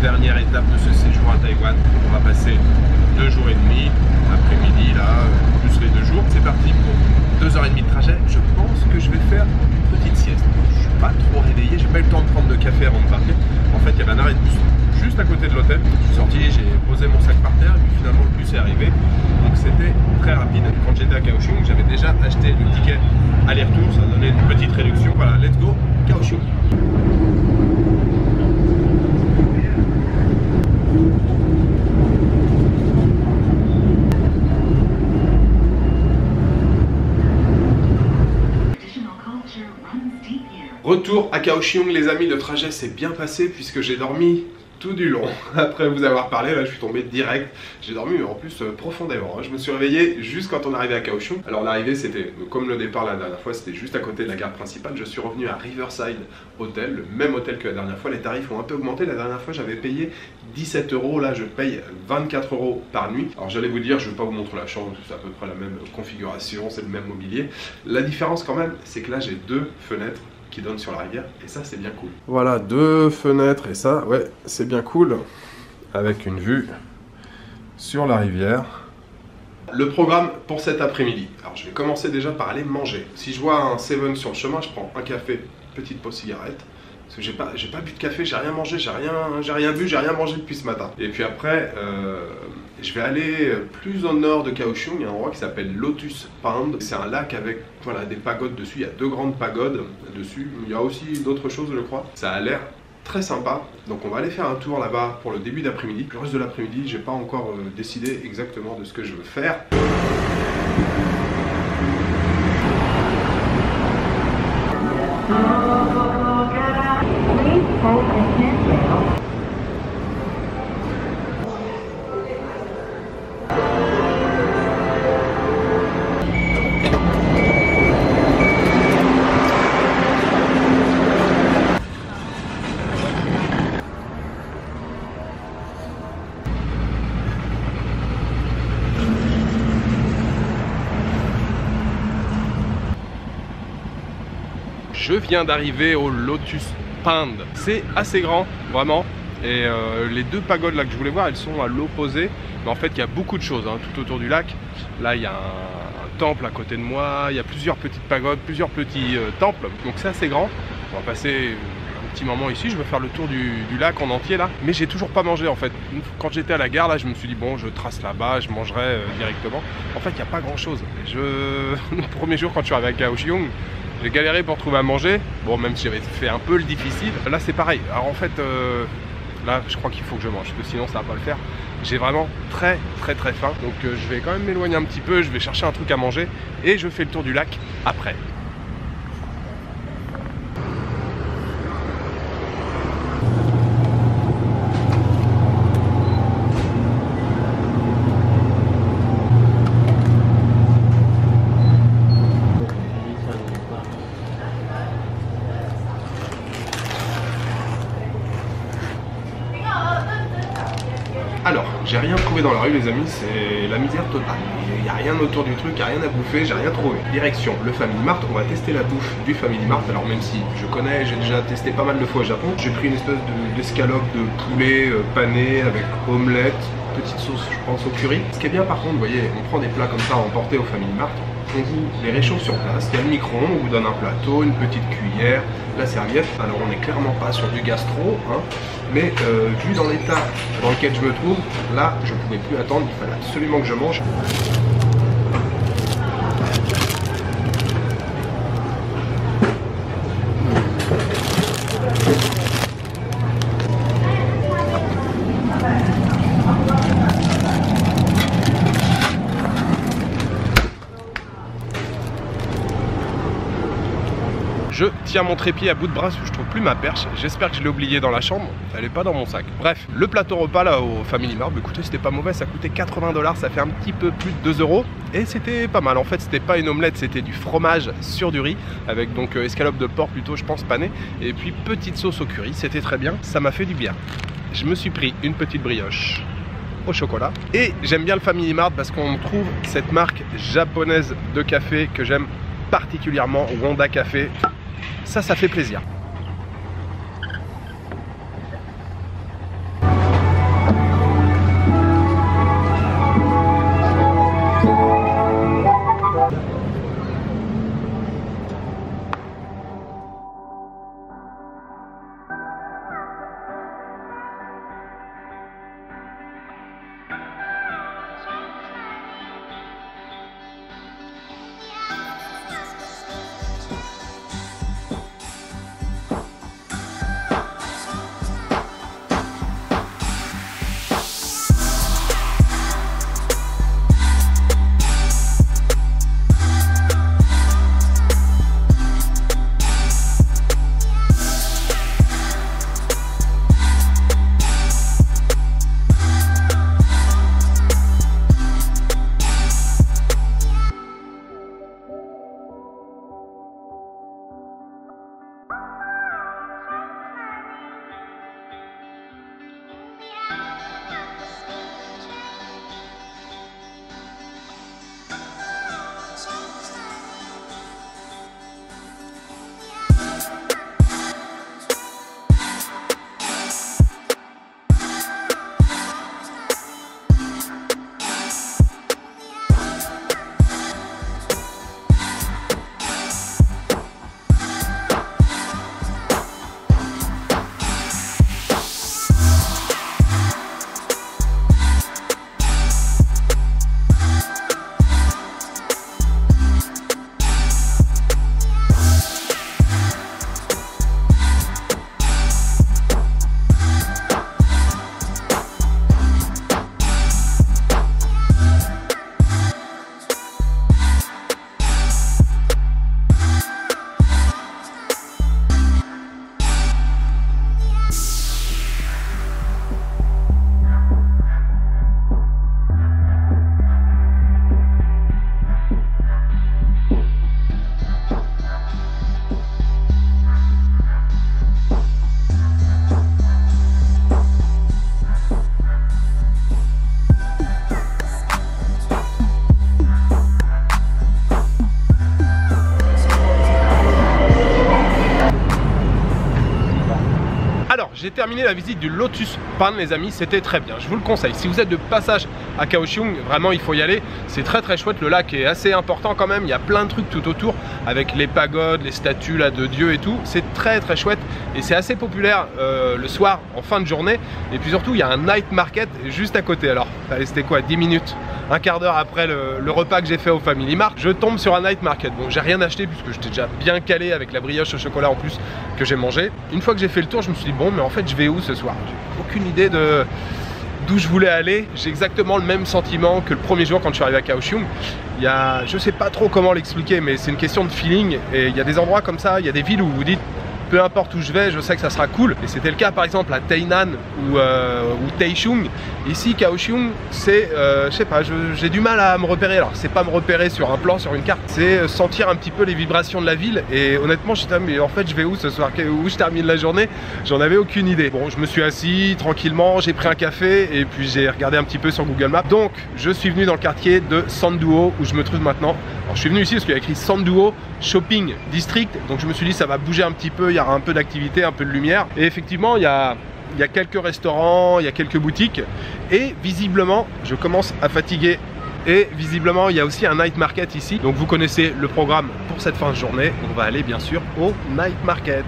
dernière étape de ce séjour à Taïwan. On va passer 2 jours et demi, après-midi là, plus les 2 jours. C'est parti pour 2h30 de trajet. Je pense que je vais faire une petite sieste. Je suis pas trop réveillé, j'ai pas eu le temps de prendre de café avant de partir. En fait, il y avait un arrêt de bus juste à côté de l'hôtel. Je suis sorti, j'ai posé mon sac par terre, et puis finalement le bus est arrivé. Donc c'était très rapide. Quand j'étais à Kaohsiung, j'avais déjà acheté le ticket aller-retour, ça donnait une petite réduction. Voilà, let's go, Kaohsiung. Retour à Kaohsiung les amis, le trajet s'est bien passé puisque j'ai dormi tout du long. Après vous avoir parlé, là je suis tombé direct. J'ai dormi mais en plus profondément. Je me suis réveillé juste quand on arrivait à Kaohsiung. Alors l'arrivée c'était comme le départ la dernière fois, c'était juste à côté de la gare principale. Je suis revenu à Riverside Hotel, le même hôtel que la dernière fois. Les tarifs ont un peu augmenté. La dernière fois j'avais payé 17 €, là je paye 24 € par nuit. Alors j'allais vous dire, je ne vais pas vous montrer la chambre, c'est à peu près la même configuration, c'est le même mobilier. La différence quand même, c'est que là j'ai 2 fenêtres qui donne sur la rivière et ça c'est bien cool. Voilà 2 fenêtres et ça ouais c'est bien cool avec une vue sur la rivière. Le programme pour cet après-midi. Alors je vais commencer déjà par aller manger. Si je vois un 7 sur le chemin, je prends un café, petite pause cigarette. Parce que j'ai pas bu de café, j'ai rien mangé, j'ai rien bu, j'ai rien mangé depuis ce matin. Et puis après, je vais aller plus au nord de Kaohsiung, il y a un endroit qui s'appelle Lotus Pond. C'est un lac avec voilà, des pagodes dessus, il y a 2 grandes pagodes dessus. Il y a aussi d'autres choses je crois. Ça a l'air très sympa, donc on va aller faire un tour là-bas pour le début d'après-midi. Le reste de l'après-midi, j'ai pas encore décidé exactement de ce que je veux faire. Je viens d'arriver au Lotus Pond. C'est assez grand, vraiment. Et les 2 pagodes là que je voulais voir, elles sont à l'opposé. Mais en fait, il y a beaucoup de choses tout autour du lac. Là, il y a un temple à côté de moi. Il y a plusieurs petites pagodes, plusieurs petits temples. Donc c'est assez grand. On va passer un petit moment ici. Je vais faire le tour du lac en entier là. Mais j'ai toujours pas mangé en fait. Quand j'étais à la gare là, je me suis dit bon, je trace là-bas, je mangerai directement. En fait, il n'y a pas grand chose. Le premier jour quand je suis arrivé à Kaohsiung, j'ai galéré pour trouver à manger, bon même si j'avais fait un peu le difficile. Là c'est pareil, alors en fait là je crois qu'il faut que je mange, parce que sinon ça va pas le faire. J'ai vraiment très faim, donc je vais quand même m'éloigner un petit peu, je vais chercher un truc à manger et je fais le tour du lac après. Alors, j'ai rien trouvé dans la rue les amis, c'est la misère totale. Il n'y a rien autour du truc, il n'y a rien à bouffer, j'ai rien trouvé. Direction le Family Mart, on va tester la bouffe du Family Mart. Alors même si je connais, j'ai déjà testé pas mal de fois au Japon. J'ai pris une espèce d'escalope de poulet pané avec omelette, petite sauce je pense au curry. Ce qui est bien par contre, vous voyez, on prend des plats comme ça à emporter au Family Mart. On vous les réchauffe sur place, il y a le micro-ondes, on vous donne un plateau, une petite cuillère, la serviette. Alors on n'est clairement pas sur du gastro, mais vu dans l'état dans lequel je me trouve, là je ne pouvais plus attendre, il fallait absolument que je mange. Je tiens mon trépied à bout de bras parce que je trouve plus ma perche. J'espère que je l'ai oublié dans la chambre. Elle est pas dans mon sac. Bref, le plateau repas là au Family Mart, écoutez, c'était pas mauvais. Ça coûtait 80 $. Ça fait un petit peu plus de 2 €. Et c'était pas mal. En fait, c'était pas une omelette, c'était du fromage sur du riz. Avec donc escalope de porc plutôt, je pense, pané. Et puis petite sauce au curry. C'était très bien. Ça m'a fait du bien. Je me suis pris une petite brioche au chocolat. Et j'aime bien le Family Mart parce qu'on trouve cette marque japonaise de café que j'aime particulièrement, Wanda Café. Ça fait plaisir. j'ai terminé la visite du Lotus Pan les amis, c'était très bien, je vous le conseille. Si vous êtes de passage à Kaohsiung, vraiment il faut y aller, c'est très chouette, le lac est assez important quand même, il y a plein de trucs tout autour, avec les pagodes, les statues là de Dieu et tout, c'est très chouette et c'est assez populaire le soir en fin de journée, et puis surtout il y a un night market juste à côté. Alors c'était quoi, 10 minutes, un quart d'heure après le repas que j'ai fait au Family Mart, je tombe sur un night market. Bon, j'ai rien acheté puisque j'étais déjà bien calé avec la brioche au chocolat en plus que j'ai mangé. Une fois que j'ai fait le tour, je me suis dit bon, mais en fait je vais où ce soir? J'ai aucune idée d'où je voulais aller. J'ai exactement le même sentiment que le premier jour quand je suis arrivé à Kaohsiung. Il y a, je sais pas trop comment l'expliquer, mais c'est une question de feeling, et il y a des endroits comme ça, il y a des villes où vous dites peu importe où je vais, je sais que ça sera cool. Et c'était le cas par exemple à Tainan ou Taichung. Ici, Kaohsiung, c'est, je sais pas, j'ai du mal à me repérer. Alors, c'est pas me repérer sur un plan, sur une carte, c'est sentir un petit peu les vibrations de la ville. Et honnêtement, j'étais, mais en fait, je vais où ce soir? Où je termine la journée? J'en avais aucune idée. Bon, je me suis assis tranquillement, j'ai pris un café et puis j'ai regardé un petit peu sur Google Maps. Donc, je suis venu dans le quartier de Sanduo où je me trouve maintenant. Alors, je suis venu ici parce qu'il y a écrit Sanduo Shopping District. Donc, je me suis dit, ça va bouger un petit peu. Il y aura un peu d'activité, un peu de lumière. Et effectivement, il y a quelques restaurants, il y a quelques boutiques. Et visiblement, je commence à fatiguer. Et visiblement, il y a aussi un night market ici. Donc vous connaissez le programme pour cette fin de journée. On va aller bien sûr au night market.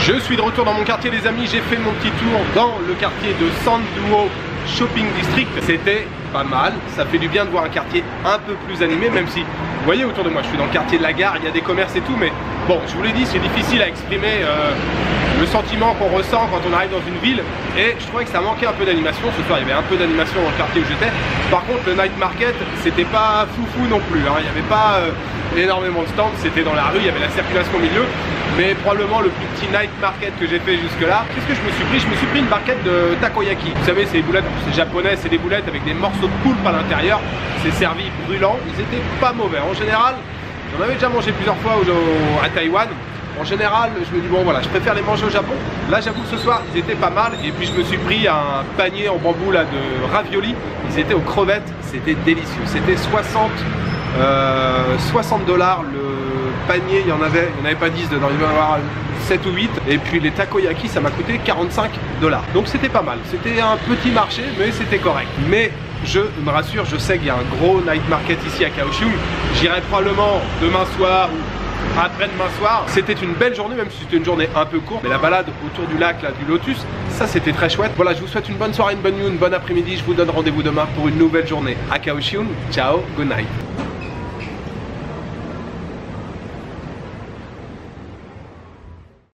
Je suis de retour dans mon quartier les amis, j'ai fait mon petit tour dans le quartier de Sanduo Shopping District. C'était pas mal, ça fait du bien de voir un quartier un peu plus animé, même si, vous voyez autour de moi, je suis dans le quartier de la gare, il y a des commerces et tout, mais bon, je vous l'ai dit, c'est difficile à exprimer le sentiment qu'on ressent quand on arrive dans une ville, et je trouvais que ça manquait un peu d'animation. Ce soir, il y avait un peu d'animation dans le quartier où j'étais. Par contre, le night market, c'était pas foufou non plus, hein. Il n'y avait pas énormément de stands, c'était dans la rue, il y avait la circulation au milieu. Mais probablement le plus petit night market que j'ai fait jusque là. Qu'est-ce que je me suis pris? Je me suis pris une barquette de takoyaki. Vous savez, c'est des boulettes, c'est japonais, c'est des boulettes avec des morceaux de poulpe à l'intérieur. C'est servi brûlant, ils étaient pas mauvais. En général, j'en avais déjà mangé plusieurs fois à Taïwan. En général, je me dis bon voilà, je préfère les manger au Japon. Là, j'avoue que ce soir, ils étaient pas mal. Et puis je me suis pris un panier en bambou là de raviolis. Ils étaient aux crevettes, c'était délicieux. C'était 60 $, le panier, il n'y en avait pas 10 dedans, il devait y en avoir 7 ou 8. Et puis les takoyaki, ça m'a coûté 45 $. Donc c'était pas mal, c'était un petit marché, mais c'était correct. Mais je me rassure, je sais qu'il y a un gros night market ici à Kaohsiung. J'irai probablement demain soir ou après-demain soir. C'était une belle journée, même si c'était une journée un peu courte. Mais la balade autour du lac, là, du Lotus, ça c'était très chouette. Voilà, je vous souhaite une bonne soirée, une bonne nuit, une bonne après-midi. Je vous donne rendez-vous demain pour une nouvelle journée à Kaohsiung. Ciao, good night.